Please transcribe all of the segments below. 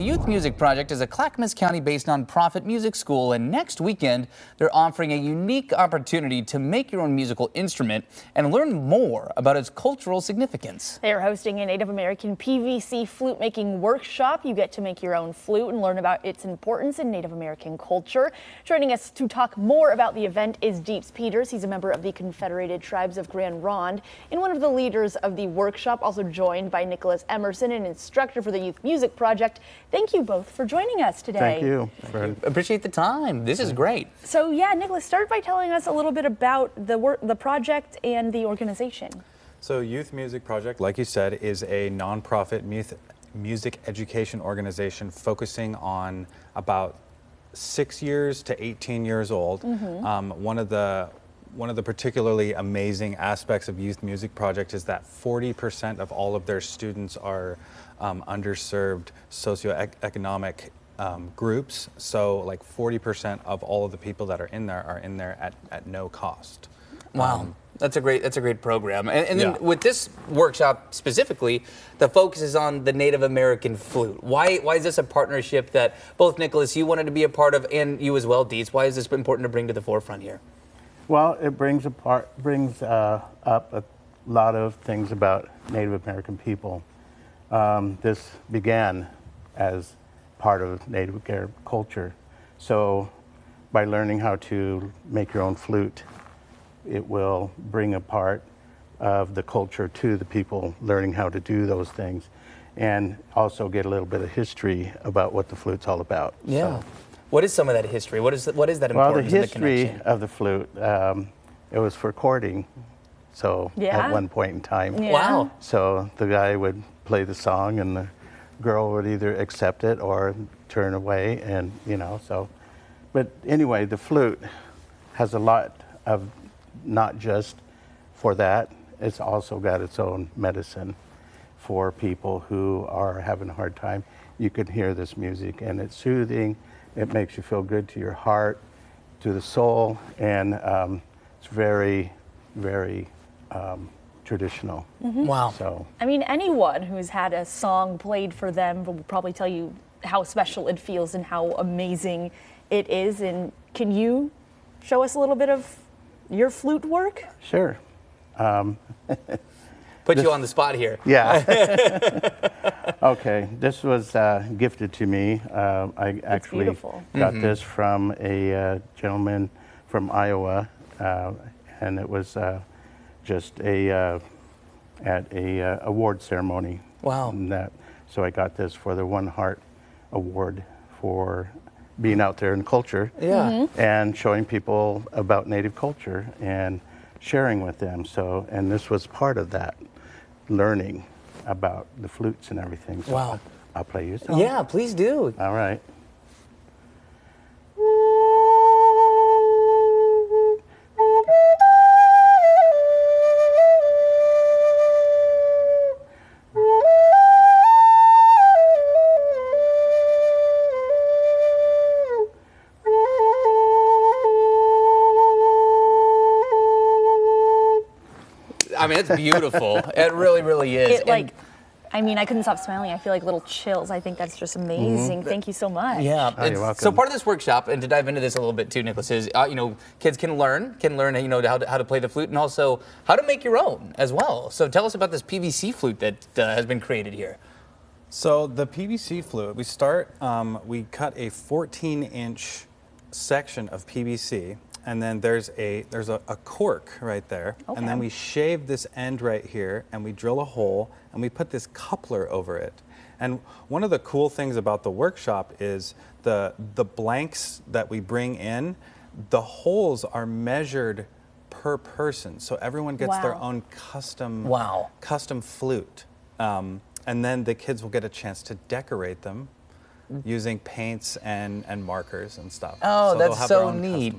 Youth Music Project is a Clackamas County-based nonprofit music school, and next weekend they're offering a unique opportunity to make your own musical instrument and learn more about its cultural significance. They are hosting a Native American PVC flute making workshop. You get to make your own flute and learn about its importance in Native American culture. Joining us to talk more about the event is Deeps Peters. He's a member of the Confederated Tribes of Grand Ronde and one of the leaders of the workshop, also joined by Nicholas Emerson, an instructor for the Youth Music Project. Thank you both for joining us today. Thank you. Appreciate the time. This is great. So yeah, Nicholas, start by telling us a little bit about the project and the organization. So Youth Music Project, like you said, is a nonprofit music education organization focusing on about 6 years to 18 years old. One of the particularly amazing aspects of Youth Music Project is that 40% of all of their students are underserved socioeconomic groups. So like 40% of all of the people that are in there at no cost. Wow. That's a great program. And then with this workshop specifically, the focus is on the Native American flute. Why is this a partnership that both Nicholas, you wanted to be a part of, and you as well, Deets? Why is this important to bring to the forefront here? Well, it brings up a lot of things about Native American people. This began as part of Native American culture. So by learning how to make your own flute, it will bring a part of the culture to the people learning how to do those things, and also get a little bit of history about what the flute's all about. Yeah. So, what is some of that history? What is that importance? Well, the history of the flute, it was for courting. So at one point in time. Yeah. Wow. So the guy would play the song and the girl would either accept it or turn away, and so. But anyway, the flute has a lot of, not just for that, it's also got its own medicine for people who are having a hard time. You can hear this music and it's soothing. It makes you feel good to your heart, to the soul, and it's very, very traditional. Wow. So, I mean, anyone who's had a song played for them will probably tell you how special it feels and how amazing it is. And can you show us a little bit of your flute work? sure. Put you on the spot here. Yeah. Okay, this was gifted to me. I actually got this from a gentleman from Iowa, and it was just at a award ceremony. Wow. So I got this for the One Heart Award for being out there in culture, and showing people about Native culture and sharing with them. So, and this was part of that, learning about the flutes and everything. So wow. I'll play you some. Yeah, please do. All right. I mean, it's beautiful. It really, really is. I mean, I couldn't stop smiling. I feel like little chills. I think that's just amazing. Thank you so much. Yeah. Oh, you're welcome. So part of this workshop, and to dive into this a little bit too, Nicholas, is kids can learn, how to play the flute, and also how to make your own as well. So tell us about this PVC flute that has been created here. So the PVC flute, we cut a 14-inch section of PVC. And then there's a cork right there, and then we shave this end right here, and we drill a hole, and we put this coupler over it. And one of the cool things about the workshop is the blanks that we bring in, the holes are measured per person, so everyone gets their own custom flute. And then the kids will get a chance to decorate them using paints and markers and stuff. Oh, so that's so neat.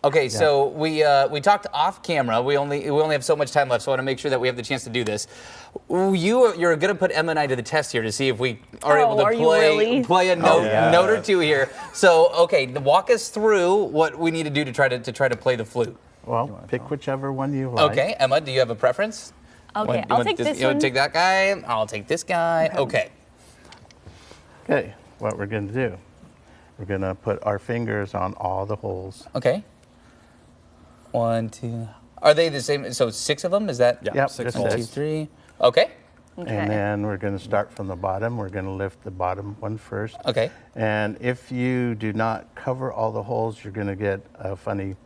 Okay, so we talked off camera. We only have so much time left, so I want to make sure that we have the chance to do this. You're going to put Emma and I to the test here to see if we are able to play a note or two here. So, okay, walk us through what we need to do to try to play the flute. Well, pick whichever one you like. Okay, Emma, do you have a preference? Okay, I'll take this one. You want to take that guy? I'll take this guy. Okay. Okay. what we're going to do. We're going to put our fingers on all the holes. Okay. 1, 2. Are they the same? So 6 of them? Is that? Yeah, Yep, 6 just holes. 1, 2, 3. Okay. And then we're going to start from the bottom. We're going to lift the bottom one first. Okay. And if you do not cover all the holes, you're going to get a funny,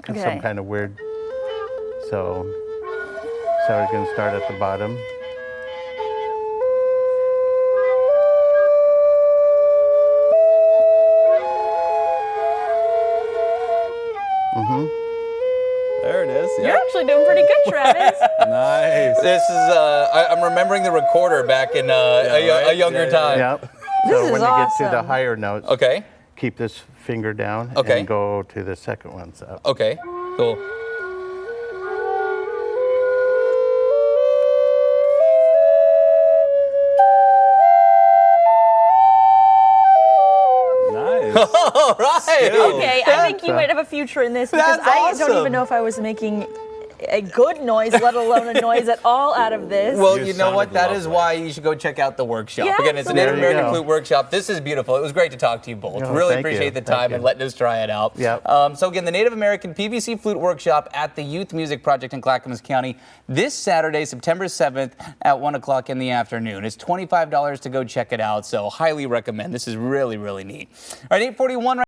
some kind of weird. So we're going to start at the bottom. There it is. You're actually doing pretty good, Travis. Nice. This is, I'm remembering the recorder back in a younger time. Yep. This So is when you get to the awesome. higher notes, Okay. keep this finger down Okay. and go to the second ones up. Okay. Cool. Nice. All right. Okay, I think you might have a future in this because That's I don't awesome. even know if I was making a good noise, let alone a noise at all out of this. Well, You you know what? sounded That is lovely. why you should go check out the workshop. Yeah, Again, it's a absolutely. Native There you American go. Flute workshop. This is beautiful. It was great to talk to you both. Oh, Really thank appreciate you. the Thank time you. and letting us try it out. Yep. So again, the Native American PVC Flute Workshop at the Youth Music Project in Clackamas County this Saturday, September 7th at 1 o'clock in the afternoon. It's $25 to go check it out, so highly recommend. This is really, really neat. All right, 8:41.